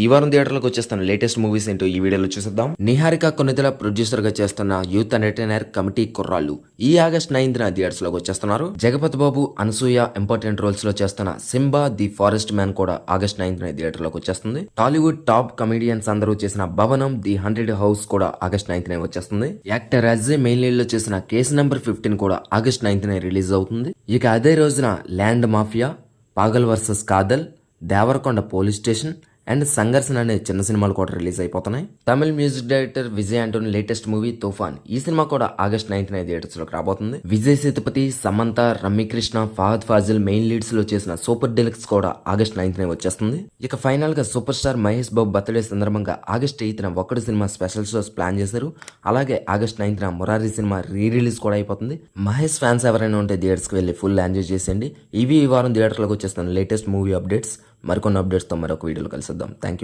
ఈ వారం థియేటర్లకు వచ్చేస్తున్న లేటెస్ట్ మూవీస్ ఏంటో ఈ వీడియోలో చూసేద్దాం. నిహారిక కొన్నితల ప్రొడ్యూసర్ గా చేస్తున్న యూత్ ఎంటర్టైనర్ కమిటీ కుర్రాళ్ళు ఈ ఆగస్ట్ 9న థియేటర్స్ లోకి వచ్చేస్తున్నారు. జగపతి బాబు, అనసూయ ఇంపార్టెంట్ రోల్స్ లో చేస్తున్న సింబా ది ఫారెస్ట్ మ్యాన్ కూడా ఆగస్ట్ 9న థియేటర్ లోకి వచ్చేస్తుంది. టాలీవుడ్ టాప్ కమెడియన్స్ అందరూ చేసిన భవనం ది 100 హౌస్ కూడా ఆగస్ట్ 9న వచ్చేస్తుంది. యాక్టర్ అజయ్ మెయిన్ లీడ్ లో చేసిన కేసు నెంబర్ 15 కూడా ఆగస్ట్ 9న రిలీజ్ అవుతుంది. ఇక అదే రోజున land mafia, Pagal versus Kadhal, Devarakonda police station and Sangharshana అనే చిన్న సినిమాలు కూడా రిలీజ్ అయిపోతున్నాయి. తమిళ music director Vijay Antony latest movie Toofan ఈ సినిమా కూడా ఆగస్ట్ 9న థియేటర్స్ లోకి రాబోతుంది. విజయ్ సేతుపతి, సమంత, రమ్యకృష్ణ, ఫహద్ ఫాజిల్ మెయిన్ లీడ్స్ లో చేసిన సూపర్ డెలక్స్ కూడా ఆగస్ట్ 9న వచ్చేస్తుంది. ఇక ఫైనల్ గా super star Mahesh Babu birthday సందర్భంగా ఆగస్ట్ 8న ఒక్కడి సినిమా స్పెషల్ షోస్ ప్లాన్ చేశారు. అలాగే ఆగస్ట్ 9న మురారి సినిమా రీ రిలీజ్ కూడా అయిపోతుంది. మహేష్ ఫ్యాన్స్ ఎవరైనా ఉంటే థియేటర్స్ కి వెళ్లి ఫుల్ ఎంజాయ్ చేసేయండి. ఇవి ఈ వారం థియేటర్లోకి వచ్చేస్తున్న లేటెస్ట్ మూవీ అప్డేట్స్. మరికొన్ని అప్డేట్స్తో మరొక వీడియోలో కలిసిద్దాం. Thank you.